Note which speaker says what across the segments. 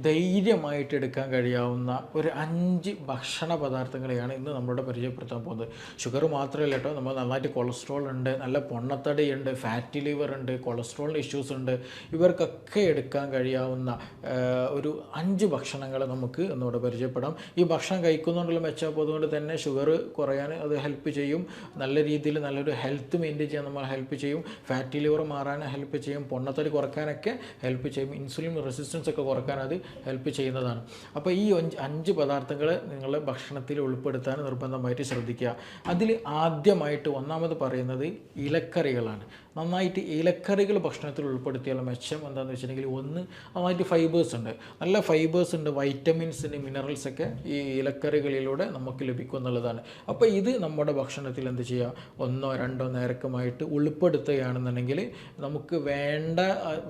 Speaker 1: ധൈര്യമായിട്ട് എടുക്കാൻ കഴിയാവുന്ന ഒരു 5 ഭക്ഷണ പദാർത്ഥങ്ങളെയാണ് ഇന്ന് നമ്മളോട് പരിചയപ്പെടുത്താൻ പോകുന്നത്. ഷുഗർ മാത്രമല്ല കേട്ടോ, നമ്മൾ നന്നായിട്ട് കൊളസ്ട്രോൾ ഉണ്ട്, നല്ല പൊണ്ണത്തടിയുണ്ട്, ഫാറ്റി ലിവർ ഉണ്ട്, കൊളസ്ട്രോളിൻ്റെ ഇഷ്യൂസ് ഉണ്ട്. ഇവർക്കൊക്കെ എടുക്കാൻ കഴിയാവുന്ന ഒരു 5 ഭക്ഷണങ്ങൾ നമുക്ക് ഇന്നിവിടെ പരിചയപ്പെടാം. ഈ ഭക്ഷണം കഴിക്കുന്നതുകൊണ്ടുള്ള മെച്ചപ്പോൾ അതുകൊണ്ട് തന്നെ ഷുഗർ കുറയാൻ അത് ഹെൽപ്പ് ചെയ്യും. നല്ല രീതിയിൽ നല്ലൊരു ഹെൽത്ത് മെയിൻറ്റെയിൻ ചെയ്യാൻ നമ്മൾ ഹെൽപ്പ് ചെയ്യും. ഫാറ്റി ലിവർ മാറാൻ ഹെൽപ്പ് ചെയ്യും. പൊണ്ണത്തടി കുറയ്ക്കാനൊക്കെ ഹെൽപ്പ് ചെയ്യും. ഇൻസുലിൻ റെസിസ്റ്റൻസ് ഒക്കെ കുറയ്ക്കാൻ അത് ഹെൽപ്പ് ചെയ്യുന്നതാണ്. അപ്പോൾ ഈ 5 പദാർത്ഥങ്ങൾ നിങ്ങൾ ഭക്ഷണത്തിൽ ഉൾപ്പെടുത്താൻ നിർബന്ധമായിട്ട് ശ്രദ്ധിക്കുക. അതിൽ ആദ്യമായിട്ട് ഒന്നാമത് പറയുന്നത് ഇലക്കറികളാണ്. നന്നായിട്ട് ഇലക്കറികൾ ഭക്ഷണത്തിൽ ഉൾപ്പെടുത്തിയുള്ള മെച്ചം എന്താണെന്ന് വെച്ചിട്ടുണ്ടെങ്കിൽ, ഒന്ന് നന്നായിട്ട് ഫൈബേഴ്സ് ഉണ്ട്, നല്ല ഫൈബേഴ്സ് ഉണ്ട്, വൈറ്റമിൻസിന് മിനറൽസ് ഒക്കെ ഈ ഇലക്കറികളിലൂടെ നമുക്ക് ലഭിക്കും എന്നുള്ളതാണ്. അപ്പോൾ ഇത് നമ്മുടെ ഭക്ഷണത്തിൽ എന്ത് ചെയ്യുക, 1 or 2 നേരക്കമായിട്ട് ഉൾപ്പെടുത്തുകയാണെന്നുണ്ടെങ്കിൽ നമുക്ക്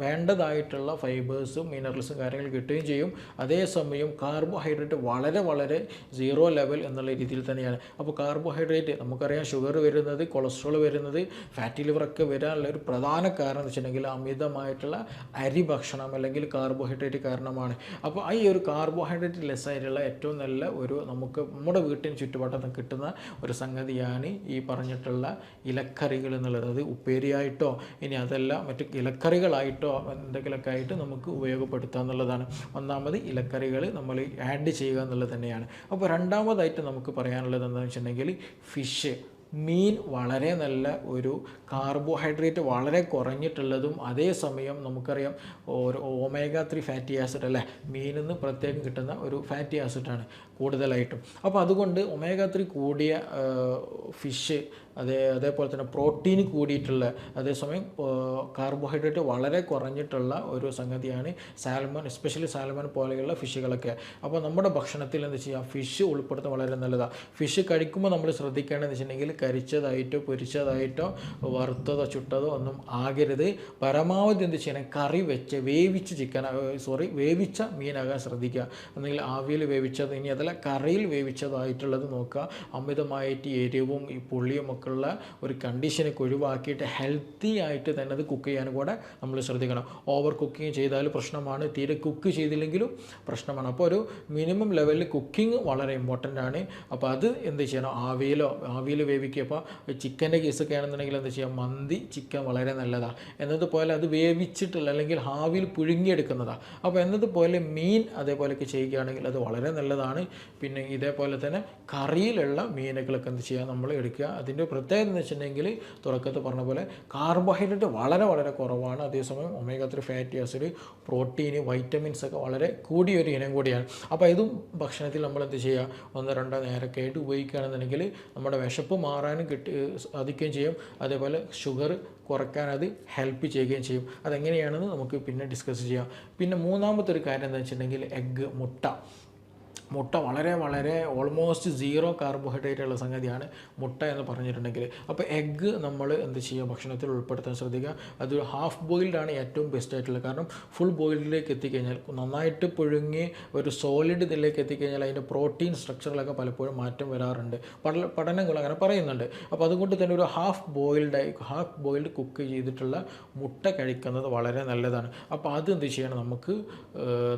Speaker 1: വേണ്ടതായിട്ടുള്ള ഫൈബേഴ്സും മിനറൽസും കാര്യങ്ങൾ കിട്ടുകയും ചെയ്യും. അതേസമയം കാർബോഹൈഡ്രേറ്റ് വളരെ സീറോ ലെവൽ എന്നുള്ള രീതിയിൽ തന്നെയാണ്. അപ്പോൾ കാർബോഹൈഡ്രേറ്റ് നമുക്കറിയാം, ഷുഗർ വരുന്നത്, കൊളസ്ട്രോൾ വരുന്നത്, ഫാറ്റി ലിവറൊക്കെ വരാനുള്ള ഒരു പ്രധാന കാരണം എന്ന് വെച്ചിട്ടുണ്ടെങ്കിൽ അമിതമായിട്ടുള്ള അരി ഭക്ഷണം അല്ലെങ്കിൽ കാർബോഹൈഡ്രേറ്റ് കാരണമാണ്. അപ്പോൾ ഈ ഒരു കാർബോഹൈഡ്രേറ്റ് ലെസ് ആയിട്ടുള്ള ഏറ്റവും നല്ല ഒരു നമുക്ക് നമ്മുടെ വീട്ടിന് ചുറ്റുപാടത്ത് കിട്ടുന്ന ഒരു സംഗതിയാണ് ഈ പറഞ്ഞിട്ടുള്ള ഇലക്കറികൾ എന്നുള്ളത്. അത് ഉപ്പേരിയായിട്ടോ ഇനി അതല്ല മറ്റ് ഇലക്കറികളായിട്ടോ എന്തെങ്കിലുമൊക്കെ ആയിട്ട് നമുക്ക് ഉപയോഗപ്പെടുത്തുക എന്നുള്ളതാണ്. ഒന്നാമത് ഇലക്കറികൾ നമ്മൾ ആഡ് ചെയ്യുക എന്നുള്ളത് തന്നെയാണ്. അപ്പോൾ രണ്ടാമതായിട്ട് നമുക്ക് പറയാനുള്ളത് എന്താണെന്ന് വെച്ചിട്ടുണ്ടെങ്കിൽ ഫിഷ്, മീൻ വളരെ നല്ല ഒരു കാർബോഹൈഡ്രേറ്റ് വളരെ കുറഞ്ഞിട്ടുള്ളതും അതേസമയം നമുക്കറിയാം ഒരു omega-3 ഫാറ്റി ആസിഡ് അല്ലേ, മീനിൽ നിന്ന് പ്രത്യേകം കിട്ടുന്ന ഒരു ഫാറ്റി ആസിഡാണ് കൂടുതലായിട്ടും. അപ്പോൾ അതുകൊണ്ട് omega-3 കൂടിയ ഫിഷ്, അതേപോലെ തന്നെ പ്രോട്ടീൻ കൂടിയിട്ടുള്ള, അതേസമയം കാർബോഹൈഡ്രേറ്റ് വളരെ കുറഞ്ഞിട്ടുള്ള ഒരു സംഗതിയാണ് സാൽമൺ, എസ്പെഷ്യലി സാൽമൺ പോലെയുള്ള ഫിഷുകളൊക്കെ. അപ്പോൾ നമ്മുടെ ഭക്ഷണത്തിൽ എന്ത് ചെയ്യുക, ഫിഷ് ഉൾപ്പെടുത്താൻ വളരെ നല്ലതാണ്. ഫിഷ് കഴിക്കുമ്പോൾ നമ്മൾ ശ്രദ്ധിക്കേണ്ടതെന്ന് വെച്ചിട്ടുണ്ടെങ്കിൽ കരിച്ചതായിട്ടോ പൊരിച്ചതായിട്ടോ വറുത്തതോ ചുട്ടതോ ഒന്നും ആകരുത്. പരമാവധി എന്ത് ചെയ്യണം, കറി വെച്ച് വേവിച്ച മീനാകാൻ ശ്രദ്ധിക്കുക. അല്ലെങ്കിൽ ആവിയിൽ വേവിച്ചത്, ഇനി അതല്ല കറിയിൽ വേവിച്ചതായിട്ടുള്ളത് നോക്കുക. അമിതമായിട്ട് എരിവും ഈ പുളിയും ഒക്കെ ഉള്ള ഒരു കണ്ടീഷനൊക്കെ ഒഴിവാക്കിയിട്ട് ഹെൽത്തി ആയിട്ട് തന്നെ അത് കുക്ക് ചെയ്യാനും കൂടെ നമ്മൾ ശ്രദ്ധിക്കണം. ഓവർ കുക്കിങ് ചെയ്താൽ പ്രശ്നമാണ്, തീരെ കുക്ക് ചെയ്തില്ലെങ്കിലും പ്രശ്നമാണ്. അപ്പോൾ ഒരു മിനിമം ലെവലിൽ കുക്കിംഗ് വളരെ ഇമ്പോർട്ടൻ്റ് ആണ്. അപ്പോൾ അത് എന്ത് ചെയ്യണം, ആവിയിൽ വേവിക്കുക. അപ്പോൾ ചിക്കൻ്റെ കേസൊക്കെ ആണെന്നുണ്ടെങ്കിൽ എന്ത് ചെയ്യുക, മന്തി ചിക്കൻ വളരെ നല്ലതാണ്. എന്നതുപോലെ അത് വേവിച്ചിട്ടുള്ള അല്ലെങ്കിൽ ആവിയിൽ പുഴുങ്ങിയെടുക്കുന്നതാണ്. അപ്പോൾ എന്നതുപോലെ മീൻ അതേപോലെയൊക്കെ ചെയ്യുകയാണെങ്കിൽ അത് വളരെ നല്ലതാണ്. പിന്നെ ഇതേപോലെ തന്നെ കറിയിലുള്ള മീനുകളൊക്കെ എന്ത് ചെയ്യുക, നമ്മൾ എടുക്കുക. അതിൻ്റെ പ്രത്യേകത എന്ന് വെച്ചിട്ടുണ്ടെങ്കിൽ തുടക്കത്തിൽ പറഞ്ഞ പോലെ കാർബോഹൈഡ്രേറ്റ് വളരെ കുറവാണ്. അതേസമയം omega-3 fatty acid, protein, vitamins ഒക്കെ വളരെ കൂടിയൊരു ഇനം കൂടിയാണ്. അപ്പോൾ ഇതും ഭക്ഷണത്തിൽ നമ്മൾ എന്ത് ചെയ്യുക, 1-2 നേരമൊക്കെ ആയിട്ട് ഉപയോഗിക്കുകയാണെന്നുണ്ടെങ്കിൽ നമ്മുടെ വിശപ്പ് മാറാനും സാധിക്കുകയും ചെയ്യും. അതേപോലെ ഷുഗർ കുറയ്ക്കാൻ അത് ഹെൽപ്പ് ചെയ്യുകയും ചെയ്യും. അതെങ്ങനെയാണെന്ന് നമുക്ക് പിന്നെ ഡിസ്കസ് ചെയ്യാം. പിന്നെ മൂന്നാമത്തെ ഒരു കാര്യം എന്താ വെച്ചിട്ടുണ്ടെങ്കിൽ എഗ്ഗ്, മുട്ട വളരെ ഓൾമോസ്റ്റ് സീറോ കാർബോഹൈഡ്രേറ്റ് ഉള്ള സംഗതിയാണ് മുട്ട എന്ന് പറഞ്ഞിട്ടുണ്ടെങ്കിൽ. അപ്പോൾ എഗ്ഗ് നമ്മൾ എന്ത് ചെയ്യുക, ഭക്ഷണത്തിൽ ഉൾപ്പെടുത്താൻ ശ്രദ്ധിക്കുക. അത് ഹാഫ് ബോയിൽഡ് ആണ് ഏറ്റവും ബെസ്റ്റ് ആയിട്ടുള്ളത്. കാരണം ഫുൾ ബോയിൽഡിലേക്ക് എത്തിക്കഴിഞ്ഞാൽ, നന്നായിട്ട് പുഴുങ്ങി ഒരു സോളിഡ് ഇതിലേക്ക് എത്തിക്കഴിഞ്ഞാൽ അതിൻ്റെ പ്രോട്ടീൻ സ്ട്രക്ചറിലൊക്കെ പലപ്പോഴും മാറ്റം വരാറുണ്ട്. പഠനങ്ങൾ അങ്ങനെ പറയുന്നുണ്ട്. അപ്പോൾ അതുകൊണ്ട് തന്നെ ഒരു ഹാഫ് ബോയിൽഡ് കുക്ക് ചെയ്തിട്ടുള്ള മുട്ട കഴിക്കുന്നത് വളരെ നല്ലതാണ്. അപ്പോൾ അത് എന്ത് ചെയ്യണം, നമുക്ക്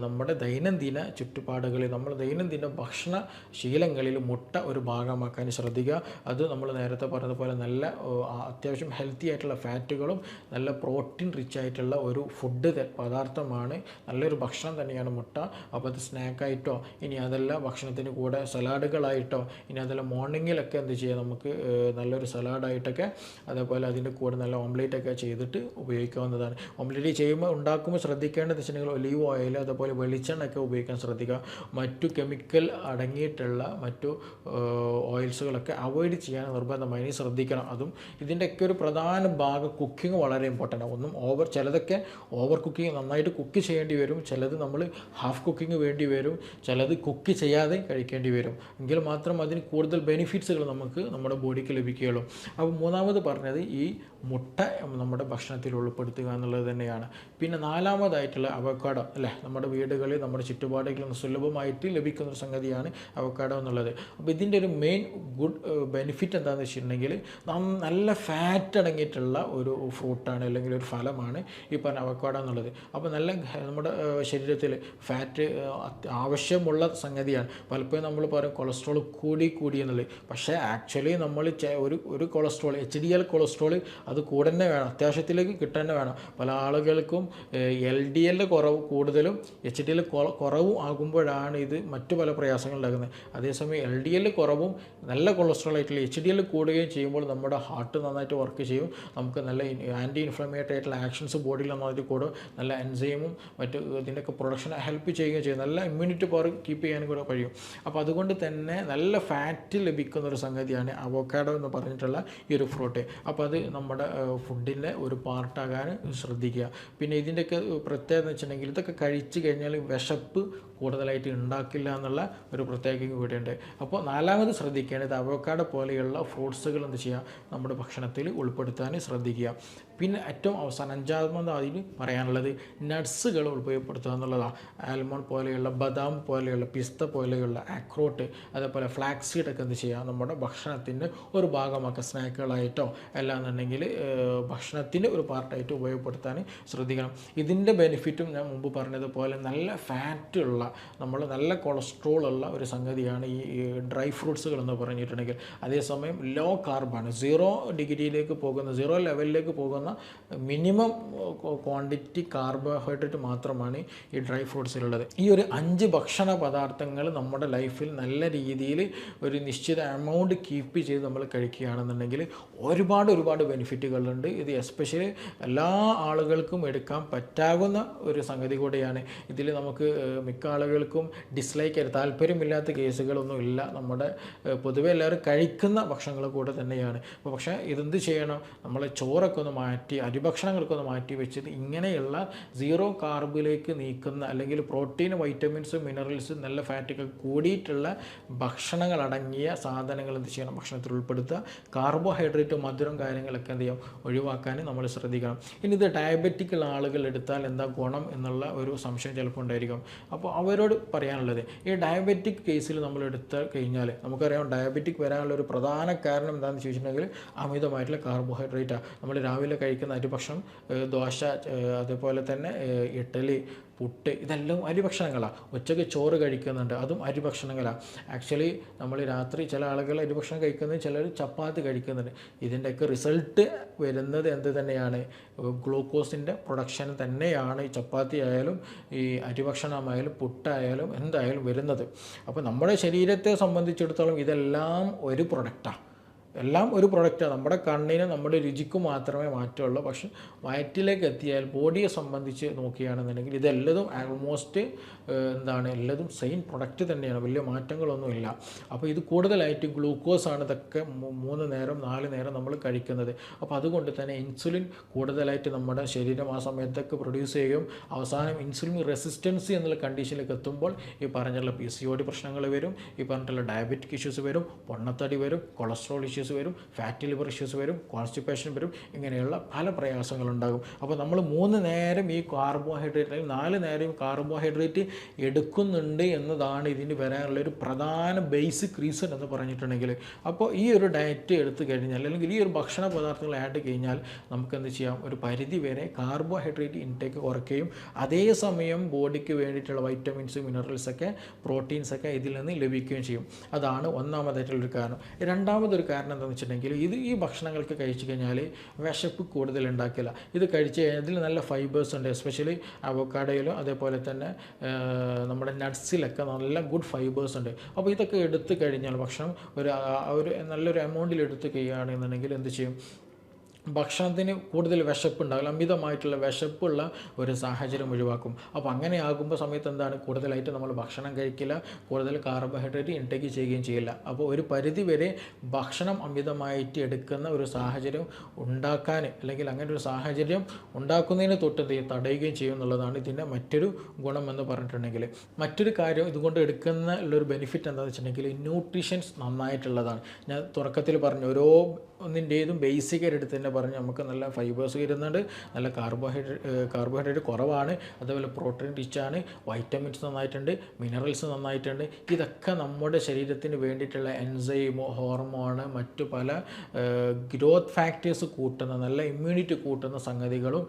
Speaker 1: നമ്മുടെ ദൈനംദിന ചുറ്റുപാടുകളിൽ, നമ്മൾ ദൈനംദിന ഭക്ഷണ ശീലങ്ങളിൽ മുട്ട ഒരു ഭാഗമാക്കാൻ ശ്രദ്ധിക്കുക. അത് നമ്മൾ നേരത്തെ പറഞ്ഞതുപോലെ നല്ല അത്യാവശ്യം ഹെൽത്തി ആയിട്ടുള്ള ഫാറ്റുകളും നല്ല പ്രോട്ടീൻ റിച്ച് ആയിട്ടുള്ള ഒരു ഫുഡ് പദാർത്ഥമാണ്, നല്ലൊരു ഭക്ഷണം തന്നെയാണ് മുട്ട. അപ്പോൾ അത് സ്നാക്കായിട്ടോ ഇനി അതല്ല ഭക്ഷണത്തിന് കൂടെ സലാഡുകളായിട്ടോ ഇനി അതല്ല മോർണിംഗിലൊക്കെ എന്ത് ചെയ്യുക, നമുക്ക് നല്ലൊരു സലാഡായിട്ടൊക്കെ അതേപോലെ അതിൻ്റെ കൂടെ നല്ല ഓംലേറ്റൊക്കെ ചെയ്തിട്ട് ഉപയോഗിക്കാവുന്നതാണ്. ഓംലേറ്റ് ഉണ്ടാക്കുമ്പോൾ ശ്രദ്ധിക്കേണ്ടത് വെച്ചിട്ടുണ്ടെങ്കിൽ ഒലീവ് ഓയിൽ അതേപോലെ വെളിച്ചെണ്ണയൊക്കെ ഉപയോഗിക്കാൻ ശ്രദ്ധിക്കുക. മറ്റു കെമിക്കൽ അടങ്ങിയിട്ടുള്ള മറ്റു ഓയിൽസുകളൊക്കെ അവോയ്ഡ് ചെയ്യാൻ നിർബന്ധമായി ശ്രദ്ധിക്കണം. അതും ഇതിൻ്റെയൊക്കെ ഒരു പ്രധാന ഭാഗം കുക്കിംഗ് വളരെ ഇമ്പോർട്ടൻ്റ് ആണ്. ചിലതൊക്കെ ഓവർ കുക്കിംഗ്, നന്നായിട്ട് കുക്ക് ചെയ്യേണ്ടി വരും. ചിലത് നമ്മൾ ഹാഫ് കുക്കിംഗ് വേണ്ടി വരും. ചിലത് കുക്ക് ചെയ്യാതെ കഴിക്കേണ്ടി വരും. എങ്കിൽ മാത്രം അതിന് കൂടുതൽ ബെനിഫിറ്റ്സുകൾ നമുക്ക് നമ്മുടെ ബോഡിക്ക് ലഭിക്കുകയുള്ളൂ. അപ്പോൾ മൂന്നാമത് പറഞ്ഞത് ഈ മുട്ട നമ്മുടെ ഭക്ഷണത്തിൽ ഉൾപ്പെടുത്തുക എന്നുള്ളത് തന്നെയാണ്. പിന്നെ നാലാമതായിട്ടുള്ള അവക്കാഡോ അല്ലേ, നമ്മുടെ വീടുകളിൽ നമ്മുടെ ചുറ്റുപാടുകളിൽ സുലഭമായിട്ട് ലഭിക്കുന്ന ഒരു സംഗതിയാണ് അവക്കാഡോ എന്നുള്ളത്. അപ്പോൾ ഇതിൻ്റെ ഒരു മെയിൻ ഗുഡ് ബെനിഫിറ്റ് എന്താണെന്ന് വെച്ചിട്ടുണ്ടെങ്കിൽ നല്ല ഫാറ്റ് അടങ്ങിയിട്ടുള്ള ഒരു ഫ്രൂട്ടാണ് അല്ലെങ്കിൽ ഒരു ഫലമാണ് ഈ പറഞ്ഞ അവക്കാഡോ എന്നുള്ളത്. അപ്പോൾ നല്ല നമ്മുടെ ശരീരത്തിൽ ഫാറ്റ് ആവശ്യമുള്ള സംഗതിയാണ്. പലപ്പോഴും നമ്മൾ പറയും കൊളസ്ട്രോൾ കൂടി എന്നുള്ളത്. പക്ഷേ ആക്ച്വലി നമ്മൾ ഒരു കൊളസ്ട്രോൾ HDL കൊളസ്ട്രോൾ അത് കൂടെ തന്നെ വേണം, അത്യാവശ്യത്തിലേക്ക് കിട്ടാൻ തന്നെ വേണം. പല ആളുകൾക്കും LDL കുറവ് കൂടുതലും HDL കുറവും ആകുമ്പോഴാണ് ഇത് മറ്റു പല പ്രയാസങ്ങൾ ഉണ്ടാകുന്നത്. അതേസമയം LDL കുറവും നല്ല കൊളസ്ട്രോൾ ആയിട്ടുള്ള HDL കൂടുകയും ചെയ്യുമ്പോൾ നമ്മുടെ ഹാർട്ട് നന്നായിട്ട് വർക്ക് ചെയ്യും. നമുക്ക് നല്ല ആൻറ്റി ഇൻഫ്ലമേറ്ററി ആയിട്ടുള്ള ആക്ഷൻസ് ബോഡിയിൽ നന്നായിട്ട് കൂടും. നല്ല എൻസൈമും മറ്റ് ഇതിൻ്റെയൊക്കെ പ്രൊഡക്ഷൻ ഹെൽപ്പ് ചെയ്യുകയും ചെയ്യും. നല്ല ഇമ്മ്യൂണിറ്റി പവർ കീപ്പ് ചെയ്യാനും കൂടെ കഴിയും. അപ്പോൾ അതുകൊണ്ട് തന്നെ നല്ല ഫാറ്റ് ലഭിക്കുന്ന ഒരു സംഗതിയാണ് അവോക്കാഡോ എന്ന് പറഞ്ഞിട്ടുള്ള ഈ ഒരു ഫ്രൂട്ട്. അപ്പോൾ അത് നമ്മുടെ ഫുഡിൻ്റെ ഒരു പാർട്ടാകാൻ ശ്രദ്ധിക്കുക. പിന്നെ ഇതിൻ്റെയൊക്കെ പ്രത്യേകത എന്ന് വെച്ചിട്ടുണ്ടെങ്കിൽ ഇതൊക്കെ കഴിച്ച് കഴിഞ്ഞാൽ വിശപ്പ് കൂടുതലായിട്ട് ഉണ്ടാക്കില്ല എന്നുള്ള ഒരു പ്രത്യേകത കൂടിയുണ്ട്. അപ്പോൾ നാലാമത് ശ്രദ്ധിക്കേണ്ടത് അവോക്കാഡോ പോലെയുള്ള ഫ്രൂട്ട്സുകൾ എന്ത് ചെയ്യുക, നമ്മുടെ ഭക്ഷണത്തിൽ ഉൾപ്പെടുത്താൻ ശ്രദ്ധിക്കുക. പിന്നെ ഏറ്റവും അവസാനം അഞ്ചാമത് അതിൽ പറയാനുള്ളത് നട്ട്സുകൾ ഉപയോഗപ്പെടുത്തുക എന്നുള്ളതാണ്. ആൽമണ്ട് പോലെയുള്ള, ബദാം പോലെയുള്ള, പിസ്ത പോലെയുള്ള, ആക്രോട്ട്, അതേപോലെ ഫ്ലാക്സ് സീഡൊക്കെ എന്ത് ചെയ്യുക, നമ്മുടെ ഭക്ഷണത്തിൻ്റെ ഒരു ഭാഗമാക്കുക. സ്നാക്കുകളായിട്ടോ അല്ലാന്നുണ്ടെങ്കിൽ ഭക്ഷണത്തിൻ്റെ ഒരു പാർട്ടായിട്ട് ഉപയോഗപ്പെടുത്താൻ ശ്രദ്ധിക്കണം. ഇതിൻ്റെ ബെനിഫിറ്റും ഞാൻ മുമ്പ് പറഞ്ഞതുപോലെ നല്ല ഫാറ്റുള്ള, നമ്മൾ നല്ല കൊളസ്ട്രോൾ ഉള്ള ഒരു സംഗതിയാണ് ഈ ഡ്രൈ ഫ്രൂട്ട്സുകൾ എന്ന് പറഞ്ഞിട്ടുണ്ടെങ്കിൽ. അതേസമയം ലോ കാർബാണ്, 0 ഡിഗ്രിയിലേക്ക് പോകുന്ന, 0 ലെവലിലേക്ക് പോകുന്ന മിനിമം ക്വാണ്ടിറ്റി കാർബോഹൈഡ്രേറ്റ് മാത്രമാണ് ഈ ഡ്രൈ ഫ്രൂട്ട്സിലുള്ളത്. ഈ ഒരു 5 ഭക്ഷണ പദാർത്ഥങ്ങൾ നമ്മുടെ ലൈഫിൽ നല്ല രീതിയിൽ ഒരു നിശ്ചിത എമൗണ്ട് കീപ്പ് ചെയ്ത് നമ്മൾ കഴിക്കുകയാണെന്നുണ്ടെങ്കിൽ ഒരുപാട് ബെനിഫിറ്റുകളുണ്ട്. ഇത് എസ്പെഷ്യലി എല്ലാ ആളുകൾക്കും എടുക്കാൻ പറ്റാവുന്ന ഒരു സംഗതി കൂടെയാണ്. ഇതിൽ നമുക്ക് മിക്ക ആളുകൾക്കും ഡിസ്ലൈക്ക് താല്പര്യമില്ലാത്ത കേസുകളൊന്നും ഇല്ല. നമ്മുടെ പൊതുവെ എല്ലാവരും കഴിക്കുന്ന ഭക്ഷണങ്ങൾ കൂടെ തന്നെയാണ്. അപ്പോൾ പക്ഷേ ഇതെന്ത് ചെയ്യണം, നമ്മളെ ചോറൊക്കെ ഒന്ന് മാറ്റി, അരിഭക്ഷണങ്ങളൊക്കെ ഒന്ന് മാറ്റി വെച്ചിട്ട് ഇങ്ങനെയുള്ള 0 കാർബിലേക്ക് നീക്കുന്ന, അല്ലെങ്കിൽ പ്രോട്ടീൻ, വൈറ്റമിൻസ്, മിനറൽസ്, നല്ല ഫാറ്റൊക്കെ കൂടിയിട്ടുള്ള ഭക്ഷണങ്ങളടങ്ങിയ സാധനങ്ങൾ എന്ത് ചെയ്യണം, ഭക്ഷണത്തിൽ ഉൾപ്പെടുത്തുക. കാർബോഹൈഡ്രേറ്റ്, മധുരം കാര്യങ്ങളൊക്കെ എന്ത് ചെയ്യാം, ഒഴിവാക്കാൻ നമ്മൾ ശ്രദ്ധിക്കണം. ഇനി ഇത് ഡയബറ്റിക് ഉള്ള ആളുകൾ എടുത്താൽ എന്താ ഗുണം എന്നുള്ള ഒരു സംശയം ചിലപ്പോൾ ഉണ്ടായിരിക്കും. അപ്പോൾ അവരോട് പറയാനുള്ളത്, ഈ ഡയബറ്റിക് കേസിൽ നമ്മൾ എടുത്ത് കഴിഞ്ഞാൽ നമുക്കറിയാം ഡയബറ്റിക് വരാനുള്ള ഒരു പ്രധാന കാരണം എന്താണെന്ന് ചോദിച്ചിട്ടുണ്ടെങ്കിൽ അമിതമായിട്ടുള്ള കാർബോഹൈഡ്രേറ്റാണ്. നമ്മൾ രാവിലെ കഴിക്കുന്ന അരിഭക്ഷണം, ദോശ, അതേപോലെ തന്നെ ഇഡ്ഡലി, പുട്ട്, ഇതെല്ലാം അരിഭക്ഷണങ്ങളാണ്. ഉച്ചയ്ക്ക് ചോറ് കഴിക്കുന്നുണ്ട്, അതും അരിഭക്ഷണങ്ങളാണ്. ആക്ച്വലി നമ്മൾ രാത്രി ചില ആളുകൾ അരിഭക്ഷണം കഴിക്കുന്നത്, ചിലർ ചപ്പാത്തി കഴിക്കുന്നുണ്ട്. ഇതിൻ്റെയൊക്കെ റിസൾട്ട് വരുന്നത് എന്ത് തന്നെയാണ്, ഗ്ലൂക്കോസിൻ്റെ പ്രൊഡക്ഷൻ തന്നെയാണ്. ഈ ചപ്പാത്തി ആയാലും ഈ അരിഭക്ഷണമായാലും പുട്ടായാലും എന്തായാലും വരുന്നത്. അപ്പോൾ നമ്മുടെ ശരീരത്തെ സംബന്ധിച്ചിടത്തോളം ഇതെല്ലാം ഒരു പ്രൊഡക്റ്റാണ്. എല്ലാം ഒരു പ്രൊഡക്റ്റാണ്. നമ്മുടെ കണ്ണിന്, നമ്മുടെ രുചിക്ക് മാത്രമേ മാറ്റമുള്ളൂ. പക്ഷെ വയറ്റിലേക്ക് എത്തിയാൽ ബോഡിയെ സംബന്ധിച്ച് നോക്കുകയാണെന്നുണ്ടെങ്കിൽ ഇതെല്ലതും ആൾമോസ്റ്റ് എല്ലതും സെയിം പ്രൊഡക്റ്റ് തന്നെയാണ്. വലിയ മാറ്റങ്ങളൊന്നുമില്ല. അപ്പോൾ ഇത് കൂടുതലായിട്ട് ഗ്ലൂക്കോസാണ് ഇതൊക്കെ 3 നേരം 4 നേരം നമ്മൾ കഴിക്കുന്നത്. അപ്പോൾ അതുകൊണ്ട് തന്നെ ഇൻസുലിൻ കൂടുതലായിട്ട് നമ്മുടെ ശരീരം ആ സമയത്തൊക്കെ പ്രൊഡ്യൂസ് ചെയ്യും. അവസാനം ഇൻസുലിൻ റെസിസ്റ്റൻസി എന്നുള്ള കണ്ടീഷനിലേക്ക് എത്തുമ്പോൾ ഈ പറഞ്ഞുള്ള PCOD പ്രശ്നങ്ങൾ വരും, ഈ പറഞ്ഞിട്ടുള്ള ഡയബറ്റിക് ഇഷ്യൂസ് വരും, പൊണ്ണത്തടി വരും, കൊളസ്ട്രോൾ ഇഷ്യൂസ് വരും, ഫാറ്റി ലിവർ ഇഷ്യൂസ് വരും, കോൺസ്റ്റിപ്പേഷൻ വരും, ഇങ്ങനെയുള്ള പല പ്രയാസങ്ങളുണ്ടാകും. അപ്പോൾ നമ്മൾ 3 നേരം ഈ കാർബോഹൈഡ്രേറ്റ്, അല്ലെങ്കിൽ 4 നേരം കാർബോഹൈഡ്രേറ്റ് എടുക്കുന്നുണ്ട് എന്നതാണ് ഇതിന് വരാനുള്ളൊരു പ്രധാന ബേസിക് റീസൺ എന്ന് പറഞ്ഞിട്ടുണ്ടെങ്കിൽ. അപ്പോൾ ഈ ഒരു ഡയറ്റ് എടുത്തു കഴിഞ്ഞാൽ, അല്ലെങ്കിൽ ഈ ഒരു ഭക്ഷണ പദാർത്ഥങ്ങൾ ആഡ് കഴിഞ്ഞാൽ നമുക്ക് എന്ത് ചെയ്യാം, ഒരു പരിധി വരെ കാർബോഹൈഡ്രേറ്റ് ഇൻടേക്ക് കുറയ്ക്കുകയും അതേസമയം ബോഡിക്ക് വേണ്ടിയിട്ടുള്ള വൈറ്റമിൻസ്, മിനറൽസൊക്കെ, പ്രോട്ടീൻസൊക്കെ ഇതിൽ നിന്ന് ലഭിക്കുകയും ചെയ്യും. അതാണ് ഒന്നാമതായിട്ടുള്ളൊരു കാരണം. രണ്ടാമതൊരു കാരണം എന്താണെന്ന് വെച്ചിട്ടുണ്ടെങ്കിൽ, ഈ ഭക്ഷണങ്ങൾക്ക് കഴിച്ചു കഴിഞ്ഞാൽ വിശപ്പ് കൂടുതൽ ഉണ്ടാക്കില്ല. ഇത് കഴിച്ച് കഴിഞ്ഞാൽ ഇതിൽ നല്ല ഫൈബേഴ്സ് ഉണ്ട്. എസ്പെഷ്യലി അവോക്കാഡോയിലും അതേപോലെ തന്നെ നമ്മുടെ നട്ട്സിലൊക്കെ നല്ല ഗുഡ് ഫൈബേഴ്സ് ഉണ്ട്. അപ്പോൾ ഇതൊക്കെ എടുത്തു കഴിഞ്ഞാൽ ഭക്ഷണം ഒരു നല്ലൊരു എമൗണ്ടിൽ എടുത്ത് കഴിയുകയാണെന്നുണ്ടെങ്കിൽ എന്ത് ചെയ്യും, ഭക്ഷണത്തിന് കൂടുതൽ വിശപ്പുണ്ടാവില്ല, അമിതമായിട്ടുള്ള വിശപ്പുള്ള ഒരു സാഹചര്യം ഒഴിവാക്കും. അപ്പോൾ അങ്ങനെ ആകുമ്പോൾ സമയത്ത് എന്താണ്, കൂടുതലായിട്ട് നമ്മൾ ഭക്ഷണം കഴിക്കില്ല, കൂടുതൽ കാർബോഹൈഡ്രേറ്റ് ഇൻടേക്ക് ചെയ്യുകയും ചെയ്യില്ല. അപ്പോൾ ഒരു പരിധി വരെ ഭക്ഷണം അമിതമായിട്ട് എടുക്കുന്ന ഒരു സാഹചര്യം ഉണ്ടാക്കാൻ, അല്ലെങ്കിൽ അങ്ങനെ ഒരു സാഹചര്യം ഉണ്ടാക്കുന്നതിന് തൊട്ട് തടയുകയും ചെയ്യും എന്നുള്ളതാണ് ഇതിൻ്റെ മറ്റൊരു ഗുണം എന്ന് പറഞ്ഞിട്ടുണ്ടെങ്കിൽ. മറ്റൊരു കാര്യം ഇതുകൊണ്ട് എടുക്കുന്ന ഉള്ളൊരു ബെനിഫിറ്റ് എന്താണെന്ന് വെച്ചിട്ടുണ്ടെങ്കിൽ, ന്യൂട്രീഷൻസ് നന്നായിട്ടുള്ളതാണ്. ഞാൻ തുടക്കത്തിൽ പറഞ്ഞു, ഒന്നിൻ്റേതും ബേസിക്കായിട്ട് എടുത്ത് തന്നെ പറഞ്ഞു നമുക്ക് നല്ല ഫൈബേഴ്സ് വരുന്നുണ്ട്, നല്ല കാർബോഹൈഡ്രേറ്റ് കുറവാണ്, അതേപോലെ പ്രോട്ടീൻ റിച്ചാണ്, വൈറ്റമിൻസ് നന്നായിട്ടുണ്ട്, മിനറൽസ് നന്നായിട്ടുണ്ട്. ഇതൊക്കെ നമ്മുടെ ശരീരത്തിന് വേണ്ടിയിട്ടുള്ള എൻസൈമോ ഹോർമോണ് മറ്റു പല ഗ്രോത്ത് ഫാക്ടേഴ്സ് കൂട്ടുന്ന നല്ല ഇമ്മ്യൂണിറ്റി കൂട്ടുന്ന സംഗതികളും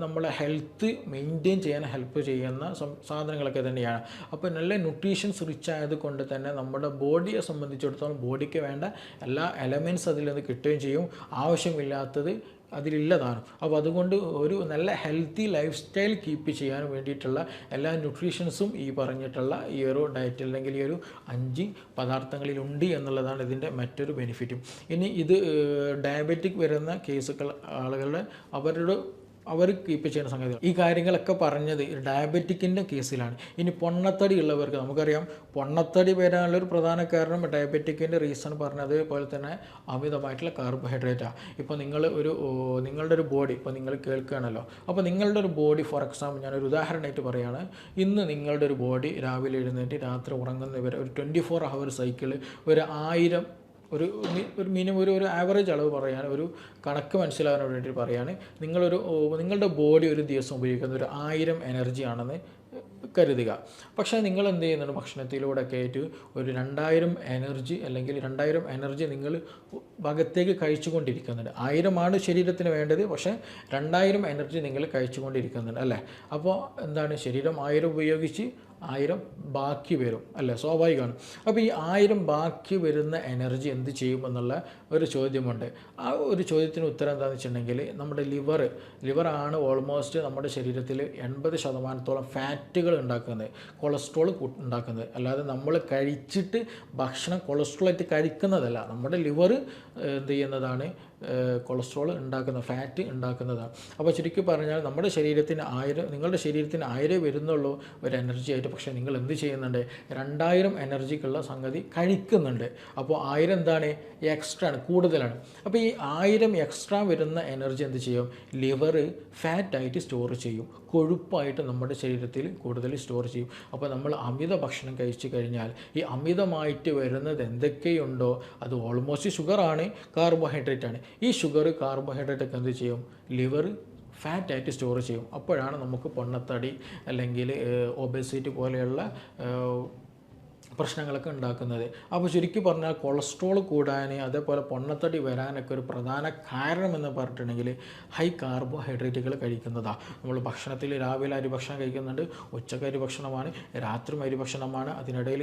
Speaker 1: നമ്മളെ ഹെൽത്ത് മെയിൻറ്റെയിൻ ചെയ്യാൻ ഹെൽപ്പ് ചെയ്യുന്ന സാധനങ്ങളൊക്കെ തന്നെയാണ്. അപ്പോൾ നല്ല ന്യൂട്രീഷൻസ് റിച്ച് ആയതുകൊണ്ട് തന്നെ നമ്മുടെ ബോഡിയെ സംബന്ധിച്ചിടത്തോളം ബോഡിക്ക് വേണ്ട എല്ലാ എലമെൻറ്റ്സ് അതിൽ നിന്ന് കിട്ടുകയും ചെയ്യും, ആവശ്യമില്ലാത്തത് അതിലുള്ളതാണ്. അപ്പോൾ അതുകൊണ്ട് ഒരു നല്ല ഹെൽത്തി ലൈഫ് സ്റ്റൈൽ കീപ്പ് ചെയ്യാൻ വേണ്ടിയിട്ടുള്ള എല്ലാ ന്യൂട്രീഷൻസും ഈ പറഞ്ഞിട്ടുള്ള ഈ ഒരു ഡയറ്റ് അല്ലെങ്കിൽ ഈ ഒരു 5 പദാർത്ഥങ്ങളിലുണ്ട് എന്നുള്ളതാണ് ഇതിൻ്റെ മറ്റൊരു ബെനിഫിറ്റും. ഇനി ഇത് ഡയബറ്റിക് വരുന്ന കേസുകൾ ആളുകളുടെ അവർ കീപ്പ് ചെയ്യുന്ന സംഗതികൾ ഈ കാര്യങ്ങളൊക്കെ പറഞ്ഞത് ഡയബറ്റിക്കിൻ്റെ കേസിലാണ്. ഇനി പൊണ്ണത്തടി ഉള്ളവർക്ക് നമുക്കറിയാം പൊണ്ണത്തടി വരാനുള്ളൊരു പ്രധാന കാരണം ഡയബറ്റിക്കിൻ്റെ റീസൺ പറഞ്ഞത് പോലെ തന്നെ അമിതമായിട്ടുള്ള കാർബോഹൈഡ്രേറ്റാണ്. ഇപ്പോൾ നിങ്ങളുടെ ഒരു ബോഡി ഇപ്പോൾ നിങ്ങൾ കേൾക്കുകയാണല്ലോ, അപ്പോൾ നിങ്ങളുടെ ഒരു ബോഡി ഫോർ എക്സാമ്പിൾ ഞാനൊരു ഉദാഹരണമായിട്ട് പറയുകയാണ്, ഇന്ന് നിങ്ങളുടെ ഒരു ബോഡി രാവിലെ എഴുന്നേറ്റ് രാത്രി ഉറങ്ങുന്നവരെ ഒരു 24 hour സൈക്കിൾ ഒരു 1000 ഒരു മിനിമം ഒരു ആവറേജ് അളവ് പറയുകയാണ്, ഒരു കണക്ക് മനസ്സിലാകാൻ വേണ്ടി പറയുകയാണ്. നിങ്ങളുടെ ബോഡി ഒരു ദിവസം ഉപയോഗിക്കുന്ന ഒരു 1000 എനർജി ആണെന്ന് കരുതുക. പക്ഷേ നിങ്ങൾ എന്ത് ചെയ്യുന്നുണ്ട്, ഭക്ഷണത്തിലൂടെയൊക്കെ ആയിട്ട് ഒരു 2000 എനർജി അല്ലെങ്കിൽ 2000 എനർജി നിങ്ങൾ ഭാഗത്തേക്ക് കഴിച്ചുകൊണ്ടിരിക്കുന്നുണ്ട്. 1000 ശരീരത്തിന് വേണ്ടത്, പക്ഷേ 2000 എനർജി നിങ്ങൾ കഴിച്ചുകൊണ്ടിരിക്കുന്നുണ്ട് അല്ലേ. അപ്പോൾ എന്താണ്, ശരീരം 1000 ഉപയോഗിച്ച് 1000 ബാക്കി വരും അല്ലേ, സ്വാഭാവികമാണ്. അപ്പോൾ ഈ 1000 ബാക്കി വരുന്ന എനർജി എന്ത് ചെയ്യുമെന്നുള്ള ഒരു ചോദ്യമുണ്ട്. ആ ഒരു ചോദ്യത്തിന് ഉത്തരം എന്താണെന്ന് വെച്ചിട്ടുണ്ടെങ്കിൽ നമ്മുടെ ലിവറാണ് ഓൾമോസ്റ്റ് നമ്മുടെ ശരീരത്തിൽ 80% ഫാറ്റുകൾ ഉണ്ടാക്കുന്നത്, കൊളസ്ട്രോൾ ഉണ്ടാക്കുന്നത്. അല്ലാതെ നമ്മൾ കഴിച്ചിട്ട് ഭക്ഷണം കൊളസ്ട്രോളായിട്ട് കഴിക്കുന്നതല്ല, നമ്മുടെ ലിവർ എന്ത് ചെയ്യുന്നതാണ്, കൊളസ്ട്രോൾ ഉണ്ടാക്കുന്ന ഫാറ്റ് ഉണ്ടാക്കുന്നതാണ്. അപ്പോൾ ചുരുക്കി പറഞ്ഞാൽ നിങ്ങളുടെ ശരീരത്തിന് 1000 വരുന്നുള്ളൂ ഒരു എനർജി ആയിട്ട്, പക്ഷേ നിങ്ങൾ എന്ത് ചെയ്യുന്നുണ്ട്, 2000 എനർജിക്കുള്ള സംഗതി കഴിക്കുന്നുണ്ട്. അപ്പോൾ 1000 എന്താണ്, എക്സ്ട്രാ ആണ്, കൂടുതലാണ്. അപ്പോൾ ഈ 1000 എക്സ്ട്രാ വരുന്ന എനർജി എന്ത് ചെയ്യും, ലിവർ ഫാറ്റായിട്ട് സ്റ്റോർ ചെയ്യും, കൊഴുപ്പായിട്ട് നമ്മുടെ ശരീരത്തിൽ കൂടുതൽ സ്റ്റോർ ചെയ്യും. അപ്പോൾ നമ്മൾ അമിത ഭക്ഷണം കഴിച്ചു കഴിഞ്ഞാൽ ഈ അമിതമായിട്ട് വരുന്നത് എന്തൊക്കെയുണ്ടോ അത് ഓൾമോസ്റ്റ് ഷുഗറാണ്, കാർബോഹൈഡ്രേറ്റ് ആണ്. ഈ കാർബോഹൈഡ്രേറ്റ് ഒക്കെ എന്ത് ചെയ്യും, ലിവർ ഫാറ്റായിട്ട് സ്റ്റോർ ചെയ്യും. അപ്പോഴാണ് നമുക്ക് പൊണ്ണത്തടി അല്ലെങ്കിൽ ഒബേസിറ്റി പോലെയുള്ള പ്രശ്നങ്ങളൊക്കെ ഉണ്ടാക്കുന്നത്. അപ്പോൾ ചുരുക്കി പറഞ്ഞാൽ കൊളസ്ട്രോൾ കൂടാൻ അതേപോലെ പൊണ്ണത്തടി വരാനൊക്കെ ഒരു പ്രധാന കാരണം എന്ന് പറഞ്ഞിട്ടുണ്ടെങ്കിൽ ഹൈ കാർബോഹൈഡ്രേറ്റുകൾ കഴിക്കുന്നതാണ്. നമ്മൾ ഭക്ഷണത്തിൽ രാവിലെ അരിഭക്ഷണം കഴിക്കുന്നുണ്ട്, ഉച്ചക്ക് അരിഭക്ഷണമാണ്, രാത്രി അരിഭക്ഷണമാണ്, അതിനിടയിൽ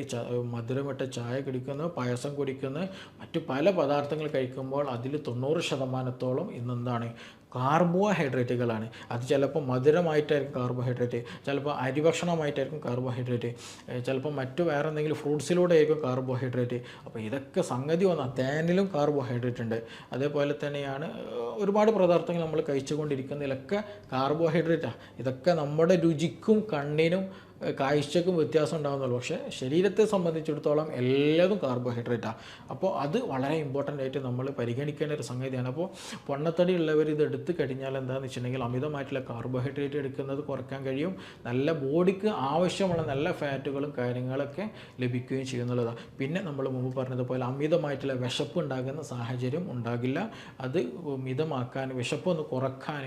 Speaker 1: മധുരമിട്ട ചായ കുടിക്കുന്നു, പായസം കുടിക്കുന്നു, മറ്റു പല പദാർത്ഥങ്ങൾ കഴിക്കുമ്പോൾ അതിൽ 90% ഇന്നെന്താണ്, കാർബോഹൈഡ്രേറ്റുകളാണ്. അത് ചിലപ്പോൾ മധുരമായിട്ടായിരിക്കും കാർബോഹൈഡ്രേറ്റ്, ചിലപ്പോൾ അരിഭക്ഷണമായിട്ടായിരിക്കും കാർബോഹൈഡ്രേറ്റ്, ചിലപ്പോൾ മറ്റു വേറെ എന്തെങ്കിലും ഫ്രൂട്ട്സിലൂടെ ആയിരിക്കും കാർബോഹൈഡ്രേറ്റ്. അപ്പോൾ ഇതൊക്കെ സംഗതി തേനിലും കാർബോഹൈഡ്രേറ്റ് ഉണ്ട്. അതേപോലെ തന്നെയാണ് ഒരുപാട് പദാർത്ഥങ്ങൾ നമ്മൾ കഴിച്ചുകൊണ്ടിരിക്കുന്നതിലൊക്കെ കാർബോഹൈഡ്രേറ്റാണ്. ഇതൊക്കെ നമ്മുടെ രുചിക്കും കണ്ണിനും കാഴ്ചക്കും വ്യത്യാസം ഉണ്ടാകുന്നുള്ളൂ, പക്ഷേ ശരീരത്തെ സംബന്ധിച്ചിടത്തോളം എല്ലാതും കാർബോഹൈഡ്രേറ്റാണ്. അപ്പോൾ അത് വളരെ ഇമ്പോർട്ടൻ്റ് ആയിട്ട് നമ്മൾ പരിഗണിക്കേണ്ട ഒരു സംഗതിയാണ്. അപ്പോൾ പൊണ്ണത്തടി ഉള്ളവർ ഇത് എടുത്തു കഴിഞ്ഞാൽ എന്താണെന്ന് വെച്ചിട്ടുണ്ടെങ്കിൽ അമിതമായിട്ടുള്ള കാർബോഹൈഡ്രേറ്റ് എടുക്കുന്നത് കുറയ്ക്കാൻ കഴിയും, നല്ല ബോഡിക്ക് ആവശ്യമുള്ള നല്ല ഫാറ്റുകളും കാര്യങ്ങളൊക്കെ ലഭിക്കുകയും ചെയ്യുന്നുള്ളതാണ്. പിന്നെ നമ്മൾ മുമ്പ് പറഞ്ഞതുപോലെ അമിതമായിട്ടുള്ള വിശപ്പ് ഉണ്ടാകുന്ന സാഹചര്യം ഉണ്ടാകില്ല. അത് മിതമാക്കാൻ, വിശപ്പൊന്ന് കുറക്കാൻ,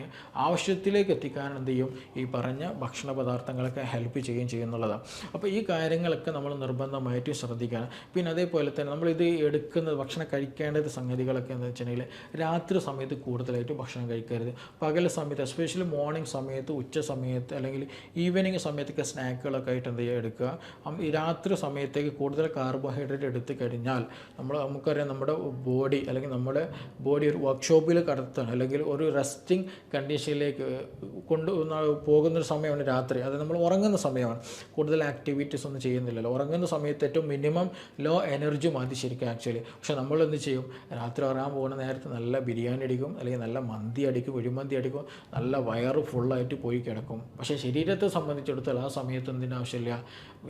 Speaker 1: ആവശ്യത്തിലേക്ക് എത്തിക്കാൻ എന്ത് ചെയ്യും, ഈ പറഞ്ഞ ഭക്ഷണ പദാർത്ഥങ്ങളൊക്കെ ഹെൽപ്പ് ചെയ്യുന്നുള്ളതാണ്. അപ്പോൾ ഈ കാര്യങ്ങളൊക്കെ നമ്മൾ നിർബന്ധമായിട്ട് ശ്രദ്ധിക്കണം. പിന്നെ അതേപോലെ തന്നെ നമ്മളിത് എടുക്കുന്നത് ഭക്ഷണം കഴിക്കേണ്ടത് സംഗതികളൊക്കെ എന്ന് വെച്ചിട്ടുണ്ടെങ്കിൽ രാത്രി സമയത്ത് കൂടുതലായിട്ട് ഭക്ഷണം കഴിക്കരുത്. പകൽ സമയത്ത് എസ്പെഷ്യലി മോർണിംഗ് സമയത്ത്, ഉച്ച സമയത്ത് അല്ലെങ്കിൽ ഈവനിങ് സമയത്തൊക്കെ സ്നാക്കുകളൊക്കെ ആയിട്ട് എന്ത് ചെയ്യുക, എടുക്കുക. ഈ രാത്രി സമയത്തേക്ക് കൂടുതൽ കാർബോഹൈഡ്രേറ്റ് എടുത്തു കഴിഞ്ഞാൽ നമുക്കറിയാം നമ്മുടെ ബോഡി അല്ലെങ്കിൽ നമ്മുടെ ബോഡി ഒരു വർക്ക്ഷോപ്പിൽ കടത്താണ് അല്ലെങ്കിൽ ഒരു റെസ്റ്റിംഗ് കണ്ടീഷനിലേക്ക് പോകുന്നൊരു സമയമാണ് രാത്രി. അത് നമ്മൾ ഉറങ്ങുന്ന സമയമാണ്, കൂടുതൽ ആക്ടിവിറ്റീസ് ഒന്നും ചെയ്യുന്നില്ലല്ലോ. ഉറങ്ങുന്ന സമയത്ത് ഏറ്റവും മിനിമം ലോ എനർജി മതി ശരിക്കും ആക്ച്വലി. പക്ഷേ നമ്മൾ എന്ത് ചെയ്യും, രാത്രി ഉറങ്ങാൻ പോകുന്ന നേരത്ത് നല്ല ബിരിയാണി അടിക്കും, അല്ലെങ്കിൽ നല്ല മന്തി അടിക്കും, കുഴിമന്തി അടിക്കും, നല്ല വയറ് ഫുള്ളായിട്ട് പോയി കിടക്കും. പക്ഷേ ശരീരത്തെ സംബന്ധിച്ചിടത്തോളം ആ സമയത്ത് എന്തിൻ്റെ ആവശ്യമില്ല,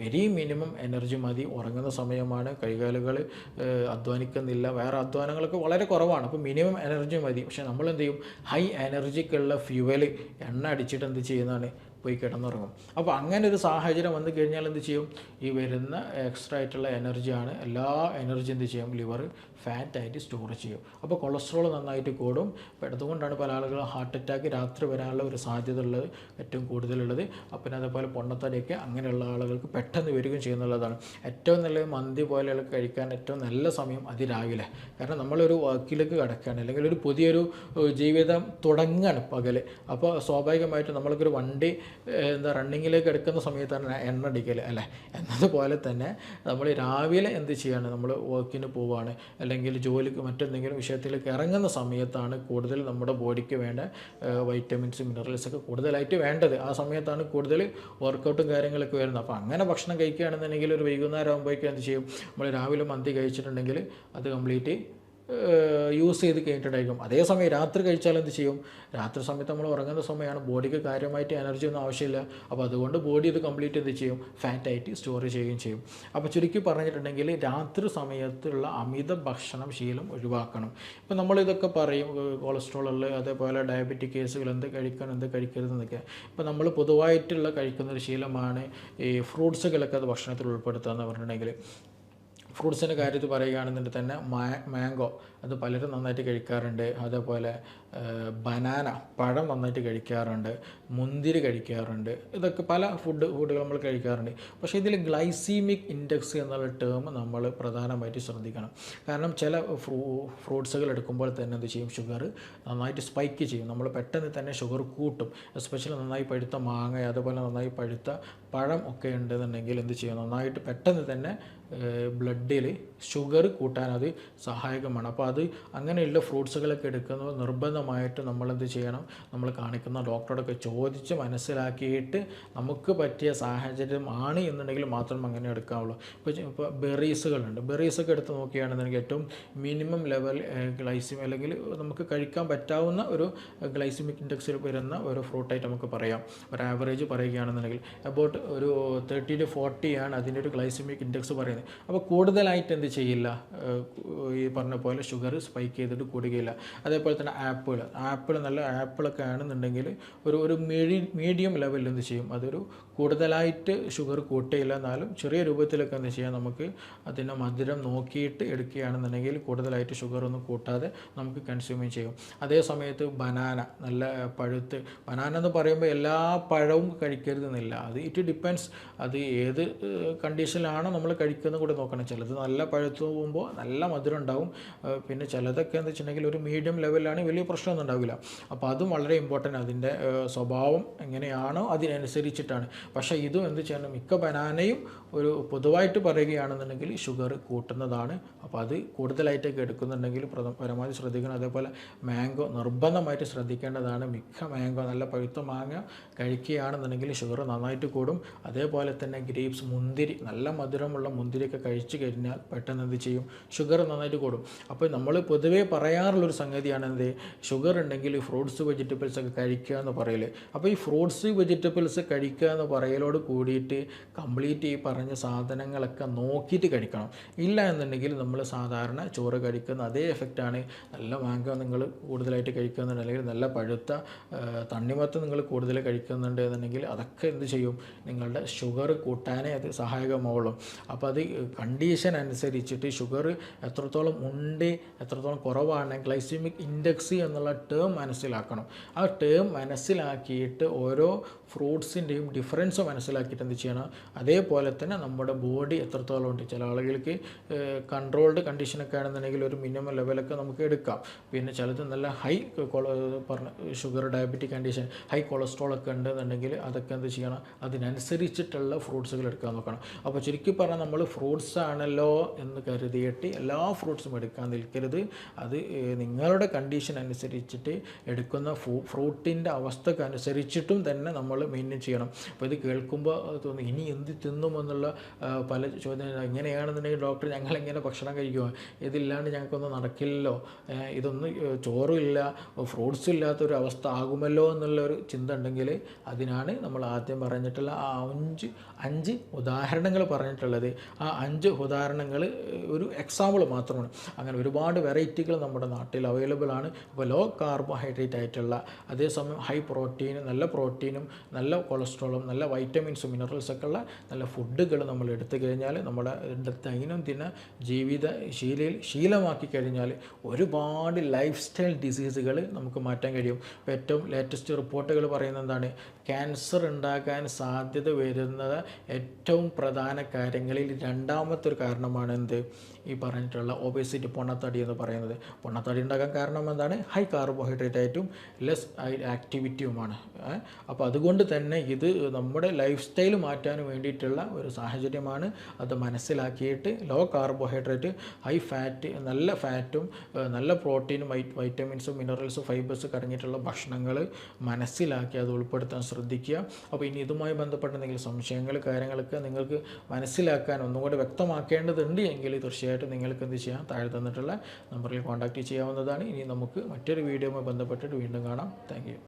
Speaker 1: വെരി മിനിമം എനർജി മതി. ഉറങ്ങുന്ന സമയമാണ്, കൈകാലുകൾ അധ്വാനിക്കുന്നില്ല, വേറെ അധ്വാനങ്ങളൊക്കെ വളരെ കുറവാണ്. അപ്പോൾ മിനിമം എനർജി മതി. പക്ഷേ നമ്മൾ എന്ത് ചെയ്യും, ഹൈ എനർജിക്കുള്ള ഫ്യൂവൽ എണ്ണ അടിച്ചിട്ട് എന്ത് ചെയ്യുന്നതാണ്, പോയി കിടന്നുറങ്ങും. അപ്പോൾ അങ്ങനെ ഒരു സാഹചര്യം വന്നു കഴിഞ്ഞാൽ എന്ത് ചെയ്യും? ഈ വരുന്ന എക്സ്ട്രാ ആയിട്ടുള്ള എനർജിയാണ്, എല്ലാ എനർജി എന്ത് ചെയ്യും? ലിവർ ഫാറ്റായിട്ട് സ്റ്റോർ ചെയ്യും. അപ്പോൾ കൊളസ്ട്രോൾ നന്നായിട്ട് കൂടും. അപ്പോൾ അതുകൊണ്ടാണ് പല ആളുകളും ഹാർട്ട് അറ്റാക്ക് രാത്രി വരാനുള്ള ഒരു സാധ്യത ഉള്ളത് ഏറ്റവും കൂടുതലുള്ളത്. പിന്നെ അതേപോലെ പൊണ്ണത്തടിയൊക്കെ അങ്ങനെയുള്ള ആളുകൾക്ക് പെട്ടെന്ന് വരികയും ചെയ്യുന്നുള്ളതാണ്. ഏറ്റവും നല്ല മന്തി പോലെയുള്ള കഴിക്കാൻ ഏറ്റവും നല്ല സമയം അതിരാവിലെ. കാരണം നമ്മളൊരു വർക്കിലേക്ക് കിടക്കുകയാണ്, അല്ലെങ്കിൽ ഒരു പുതിയൊരു ജീവിതം തുടങ്ങുകയാണ് പകൽ. അപ്പോൾ സ്വാഭാവികമായിട്ടും നമ്മൾക്കൊരു വണ്ടി റണ്ണിങ്ങിലേക്ക് എടുക്കുന്ന സമയത്താണ് എണ്ണ അടിക്കൽ അല്ലേ. എന്നതുപോലെ തന്നെ നമ്മൾ രാവിലെ എന്ത് ചെയ്യാണ്? നമ്മൾ വർക്കിന് പോവുകയാണ്, അല്ലെങ്കിൽ ജോലിക്ക് മറ്റെന്തെങ്കിലും വിഷയത്തിലേക്ക് ഇറങ്ങുന്ന സമയത്താണ് കൂടുതൽ നമ്മുടെ ബോഡിക്ക് വേണ്ട വൈറ്റമിൻസ് മിനറൽസൊക്കെ കൂടുതലായിട്ട് വേണ്ടത്. ആ സമയത്താണ് കൂടുതൽ വർക്കൗട്ടും കാര്യങ്ങളൊക്കെ വരുന്നത്. അപ്പോൾ അങ്ങനെ ഭക്ഷണം കഴിക്കുകയാണെന്നുണ്ടെങ്കിൽ ഒരു വൈകുന്നേരം ആകുമ്പോഴേക്കും എന്ത് ചെയ്യും? നമ്മൾ രാവിലെ മന്തി കഴിച്ചിട്ടുണ്ടെങ്കിൽ അത് കംപ്ലീറ്റ് യൂസ് ചെയ്ത് കഴിഞ്ഞിട്ടുണ്ടായിരിക്കും. അതേസമയം രാത്രി കഴിച്ചാൽ എന്ത് ചെയ്യും? രാത്രി സമയത്ത് നമ്മൾ ഉറങ്ങുന്ന സമയമാണ്, ബോഡിക്ക് കാര്യമായിട്ട് എനർജി ഒന്നും ആവശ്യമില്ല. അപ്പോൾ അതുകൊണ്ട് ബോഡി ഇത് കംപ്ലീറ്റ് എന്ത് ചെയ്യും? ഫാറ്റായിട്ട് സ്റ്റോർ ചെയ്യുകയും ചെയ്യും. അപ്പോൾ ചുരുക്കി പറഞ്ഞിട്ടുണ്ടെങ്കിൽ രാത്രി സമയത്തുള്ള അമിത ഭക്ഷണം ശീലം ഒഴിവാക്കണം. ഇപ്പോൾ നമ്മളിതൊക്കെ പറയും, കൊളസ്ട്രോളുള്ള അതേപോലെ ഡയബറ്റിക് കേസുകൾ എന്ത് കഴിക്കണം എന്ത് കഴിക്കരുതെന്നൊക്കെ. ഇപ്പോൾ നമ്മൾ പൊതുവായിട്ടുള്ള കഴിക്കുന്നൊരു ശീലമാണ് ഈ ഫ്രൂട്ട്സുകളൊക്കെ അത് ഭക്ഷണത്തിൽ ഉൾപ്പെടുത്തുക എന്ന് പറഞ്ഞിട്ടുണ്ടെങ്കിൽ. ഫ്രൂട്ട്സിൻ്റെ കാര്യത്തിൽ പറയുകയാണെന്നുണ്ടെങ്കിൽ തന്നെ മാംഗോ അത് പലരും നന്നായിട്ട് കഴിക്കാറുണ്ട്. അതേപോലെ ബനാന പഴം നന്നായിട്ട് കഴിക്കാറുണ്ട്, മുന്തിരി കഴിക്കാറുണ്ട്. ഇതൊക്കെ പല ഫുഡുകൾ നമ്മൾ കഴിക്കാറുണ്ട്. പക്ഷേ ഇതിൽ ഗ്ലൈസീമിക് ഇൻഡെക്സ് എന്നുള്ള ടേം നമ്മൾ പ്രധാനമായിട്ട് ശ്രദ്ധിക്കണം. കാരണം ചില ഫ്രൂട്ട്സുകൾ എടുക്കുമ്പോൾ തന്നെ എന്ത് ചെയ്യും? ഷുഗർ നന്നായിട്ട് സ്പൈക്ക് ചെയ്യും. നമ്മൾ പെട്ടെന്ന് തന്നെ ഷുഗർ കൂട്ടും. എസ്പെഷ്യലി നന്നായി പഴുത്ത മാങ്ങ അതുപോലെ നന്നായി പഴുത്ത പഴം ഒക്കെ ഉണ്ടെന്നുണ്ടെങ്കിൽ എന്ത് ചെയ്യും? നന്നായിട്ട് പെട്ടെന്ന് തന്നെ ബ്ലഡിൽ ഷുഗർ കൂട്ടാൻ അത് സഹായകമാണ്. അപ്പോൾ അത് അങ്ങനെയുള്ള ഫ്രൂട്ട്സുകളൊക്കെ എടുക്കുന്നത് നിർബന്ധമായിട്ട് നമ്മളെന്ത് ചെയ്യണം? നമ്മൾ കാണിക്കുന്ന ഡോക്ടറോടൊക്കെ ചോദിച്ച് മനസ്സിലാക്കിയിട്ട് നമുക്ക് പറ്റിയ സാഹചര്യം ആണ് എന്നുണ്ടെങ്കിൽ മാത്രം അങ്ങനെ എടുക്കാവുള്ളൂ. ഇപ്പോൾ ബെറീസുകളുണ്ട്. ബെറീസൊക്കെ എടുത്ത് നോക്കുകയാണെന്നുണ്ടെങ്കിൽ ഏറ്റവും മിനിമം ലെവൽ ഗ്ലൈസിമി അല്ലെങ്കിൽ നമുക്ക് കഴിക്കാൻ പറ്റാവുന്ന ഒരു ഗ്ലൈസിമിക് ഇൻഡെക്സിൽ വരുന്ന ഒരു ഫ്രൂട്ടായിട്ട് നമുക്ക് പറയാം. ഒരു ആവറേജ് പറയുകയാണെന്നുണ്ടെങ്കിൽ അബൌട്ട് ഒരു 30 to 40 ആണ് അതിൻ്റെ ഒരു ഗ്ലൈസിമിക് ഇൻഡെക്സ് പറയുന്നത്. അപ്പോൾ കൂടുതലായിട്ട് എന്ത് ചെയ്യില്ല? ഈ പറഞ്ഞ പോലെ ഷുഗർ സ്പൈക്ക് ചെയ്തിട്ട് കൂടുകയില്ല. അതേപോലെ തന്നെ ആപ്പിൾ നല്ല ആപ്പിളൊക്കെ ആണെന്നുണ്ടെങ്കിൽ ഒരു മീഡിയം ലെവലിൽ എന്ത് ചെയ്യും? അതൊരു കൂടുതലായിട്ട് ഷുഗർ കൂട്ടുകയില്ല, എന്നാലും ചെറിയ രൂപത്തിലൊക്കെ എന്ത് ചെയ്യാം? നമുക്ക് അതിൻ്റെ മധുരം നോക്കിയിട്ട് എടുക്കുകയാണെന്നുണ്ടെങ്കിൽ കൂടുതലായിട്ട് ഷുഗർ ഒന്നും കൂട്ടാതെ നമുക്ക് കൺസ്യൂം ചെയ്യും. അതേ സമയത്ത് ബനാന നല്ല പഴുത്ത്, ബനാന എന്ന് പറയുമ്പോൾ എല്ലാ പഴവും കഴിക്കരുതെന്നില്ല. അത് ഇറ്റ് ഡിപ്പെൻഡ്സ്. അത് ഏത് കണ്ടീഷനിലാണോ നമ്മൾ കഴിക്കുന്നത് കൂടെ നോക്കണം. ചിലത് നല്ല പഴുത്ത് പോകുമ്പോൾ നല്ല മധുരം ഉണ്ടാവും. പിന്നെ ചിലതൊക്കെ എന്താ വെച്ചിട്ടുണ്ടെങ്കിൽ ഒരു മീഡിയം ലെവലിലാണ്, വലിയ പ്രശ്നമൊന്നും ഉണ്ടാവില്ല. അപ്പോൾ അതും വളരെ ഇമ്പോർട്ടൻ്റ്. അതിൻ്റെ സ്വഭാവം എങ്ങനെയാണോ അതിനനുസരിച്ചിട്ടാണ്. പക്ഷേ ഇതും എന്ത് ചെയ്യണം? മിക്ക ബനാനയും ഒരു പൊതുവായിട്ട് പറയുകയാണെന്നുണ്ടെങ്കിൽ ഷുഗർ കൂട്ടുന്നതാണ്. അപ്പോൾ അത് കൂടുതലായിട്ടൊക്കെ എടുക്കുന്നുണ്ടെങ്കിൽ പരമാവധി ശ്രദ്ധിക്കണം. അതേപോലെ മാംഗോ നിർബന്ധമായിട്ട് ശ്രദ്ധിക്കേണ്ടതാണ്. മിക്ക മാംഗോ നല്ല പഴുത്ത മാങ്ങ കഴിക്കുകയാണെന്നുണ്ടെങ്കിൽ ഷുഗർ നന്നായിട്ട് കൂടും. അതേപോലെ തന്നെ ഗ്രേപ്സ്, മുന്തിരി, നല്ല മധുരമുള്ള മുന്തിരിയൊക്കെ കഴിച്ചു കഴിഞ്ഞാൽ പെട്ടെന്ന് എന്ത് ചെയ്യും? ഷുഗർ നന്നായിട്ട് കൂടും. അപ്പോൾ നമ്മൾ പൊതുവേ പറയാറുള്ളൊരു സംഗതിയാണ് എന്ത്? ഷുഗർ ഉണ്ടെങ്കിൽ ഫ്രൂട്ട്സ് വെജിറ്റബിൾസ് ഒക്കെ കഴിക്കുക എന്ന് പറയൽ. അപ്പോൾ ഈ ഫ്രൂട്ട്സ് വെജിറ്റബിൾസ് കഴിക്കുക എന്ന് പറയലോട് കൂടിയിട്ട് കംപ്ലീറ്റ് ഈ പറഞ്ഞ സാധനങ്ങളൊക്കെ നോക്കിയിട്ട് കഴിക്കണം. ഇല്ല എന്നുണ്ടെങ്കിൽ നമ്മൾ സാധാരണ ചോറ് കഴിക്കുന്ന അതേ എഫക്റ്റാണ്. നല്ല മാംഗോ നിങ്ങൾ കൂടുതലായിട്ട് കഴിക്കുന്നുണ്ടെങ്കിൽ, നല്ല പഴുത്ത തണ്ണിമത്തം നിങ്ങൾ കൂടുതൽ കഴിക്കുന്നുണ്ട് എന്നുണ്ടെങ്കിൽ അതൊക്കെ എന്ത് ചെയ്യും? നിങ്ങളുടെ ഷുഗർ കൂട്ടാനേ അത് സഹായകമാവുള്ളൂ. അപ്പോൾ അത് കണ്ടീഷൻ അനുസരിച്ചിട്ട് ഷുഗർ എത്രത്തോളം ഉണ്ട് എത്രത്തോളം കുറവാണ്, ഗ്ലൈസിമിക് ഇൻഡെക്സ് എന്നുള്ള ടേം മനസ്സിലാക്കണം. ആ ടേം മനസ്സിലാക്കിയിട്ട് ഓരോ ഫ്രൂട്ട്സിൻ്റെയും ഡിഫറൻസ് മനസ്സിലാക്കിയിട്ട് എന്ത് ചെയ്യണം? അതേപോലെ തന്നെ നമ്മുടെ ബോഡി എത്രത്തോളം ഉണ്ട്. ചില ആളുകൾക്ക് കൺട്രോൾഡ് കണ്ടീഷനൊക്കെ ആണെന്നുണ്ടെങ്കിൽ ഒരു മിനിമം ലെവലൊക്കെ നമുക്ക് എടുക്കാം. പിന്നെ ചിലത് നല്ല ഹൈ പറഞ്ഞ sugar diabetic condition, high cholesterol ഒക്കെ ഉണ്ടെന്നുണ്ടെങ്കിൽ അതൊക്കെ എന്ത് ചെയ്യണം? അതിനനുസരിച്ചിട്ടുള്ള ഫ്രൂട്ട്സുകൾ എടുക്കാൻ നോക്കണം. അപ്പോൾ ചുരുക്കി പറഞ്ഞാൽ നമ്മൾ ഫ്രൂട്ട്സ് ആണല്ലോ എന്ന് കരുതിയിട്ട് എല്ലാ ഫ്രൂട്ട്സും എടുക്കാൻ നിൽക്കരുത്. അത് നിങ്ങളുടെ കണ്ടീഷൻ അനുസരിച്ചിട്ട് എടുക്കുന്ന ഫ്രൂട്ടിൻ്റെ അവസ്ഥക്ക് അനുസരിച്ചിട്ടും തന്നെ നമ്മൾ മെയിൻറ്റെയിൻ ചെയ്യണം. അപ്പോൾ ഇത് കേൾക്കുമ്പോൾ തോന്നുന്നു ഇനി എന്ത് തിന്നുമെന്നുള്ള പല ചോദ്യങ്ങൾ. എങ്ങനെയാണെന്നുണ്ടെങ്കിൽ ഡോക്ടർ ഞങ്ങളെങ്ങനെ ഭക്ഷണം കഴിക്കുമോ? ഇതില്ലാണ്ട് ഞങ്ങൾക്കൊന്നും നടക്കില്ലല്ലോ, ഇതൊന്നും ചോറും ഇല്ല ഫ്രൂട്ട്സും ഇല്ലാത്തൊരു അവസ്ഥ ആകുമല്ലോ എന്നുള്ളൊരു ചിന്ത ഉണ്ടെങ്കിൽ അതിനാണ് നമ്മൾ ആദ്യം പറഞ്ഞിട്ടുള്ള ആ 5 ഉദാഹരണങ്ങൾ പറഞ്ഞിട്ടുള്ളത്. ആ ആ 5 ഉദാഹരണങ്ങൾ ഒരു എക്സാമ്പിൾ മാത്രമാണ്. അങ്ങനെ ഒരുപാട് വെറൈറ്റികൾ നമ്മുടെ നാട്ടിൽ അവൈലബിൾ ആണ്. അപ്പോൾ ലോ കാർബോഹൈഡ്രേറ്റ് ആയിട്ടുള്ള, അതേസമയം ഹൈ പ്രോട്ടീൻ, നല്ല പ്രോട്ടീനും നല്ല കൊളസ്ട്രോളും നല്ല വൈറ്റമിൻസും മിനറൽസൊക്കെ ഉള്ള നല്ല ഫുഡുകൾ നമ്മൾ എടുത്തു കഴിഞ്ഞാൽ നമ്മുടെ ദൈനംദിന ജീവിത ശീലമാക്കി കഴിഞ്ഞാൽ ഒരുപാട് ലൈഫ് സ്റ്റൈൽ ഡിസീസുകൾ നമുക്ക് മാറ്റാൻ കഴിയും. ഇപ്പോൾ ഏറ്റവും ലേറ്റസ്റ്റ് റിപ്പോർട്ടുകൾ പറയുന്നത് എന്താണ്, ക്യാൻസർ ഉണ്ടാകാൻ സാധ്യത വരുന്നത് ഏറ്റവും പ്രധാന കാര്യങ്ങളിൽ രണ്ടാമത്തെ ഒരു കാരണമാണ് എന്ത്, ഈ പറഞ്ഞിട്ടുള്ള ഒബേസിറ്റി, പൊണ്ണത്തടി എന്ന് പറയുന്നത്. പൊണ്ണത്തടി ഉണ്ടാകാൻ കാരണം എന്താണ്, ഹൈ കാർബോഹൈഡ്രേറ്റ് ആയിട്ടും ലെസ് ആക്ടിവിറ്റിയുമാണ്. അപ്പോൾ അതുകൊണ്ട് തന്നെ ഇത് നമ്മുടെ ലൈഫ് സ്റ്റൈൽ മാറ്റാൻ വേണ്ടിയിട്ടുള്ള ഒരു സാഹചര്യമാണ്. അത് മനസ്സിലാക്കിയിട്ട് ലോ കാർബോഹൈഡ്രേറ്റ്, ഹൈ ഫാറ്റ്, നല്ല ഫാറ്റും നല്ല പ്രോട്ടീനും വൈറ്റമിൻസും മിനറൽസും ഫൈബേഴ്സ് അടങ്ങിയിട്ടുള്ള ഭക്ഷണങ്ങൾ മനസ്സിലാക്കി അത് ഉൾപ്പെടുത്താൻ ശ്രദ്ധിക്കുക. അപ്പോൾ ഇനി ഇതുമായി ബന്ധപ്പെട്ട എന്തെങ്കിലും സംശയങ്ങൾ കാര്യങ്ങളൊക്കെ നിങ്ങൾക്ക് മനസ്സിലാക്കാൻ ഒന്നുകൂടി വ്യക്തമാക്കേണ്ടതുണ്ട് എങ്കിൽ തീർച്ചയായിട്ടും നിങ്ങൾക്ക് എന്ത് ചെയ്യാം, താഴെ തന്നിട്ടുള്ള നമ്പറിൽ കോൺടാക്റ്റ് ചെയ്യാവുന്നതാണ്. ഇനി നമുക്ക് മറ്റൊരു വീഡിയോയുമായി ബന്ധപ്പെട്ടിട്ട് വീണ്ടും കാണാം. Thank you.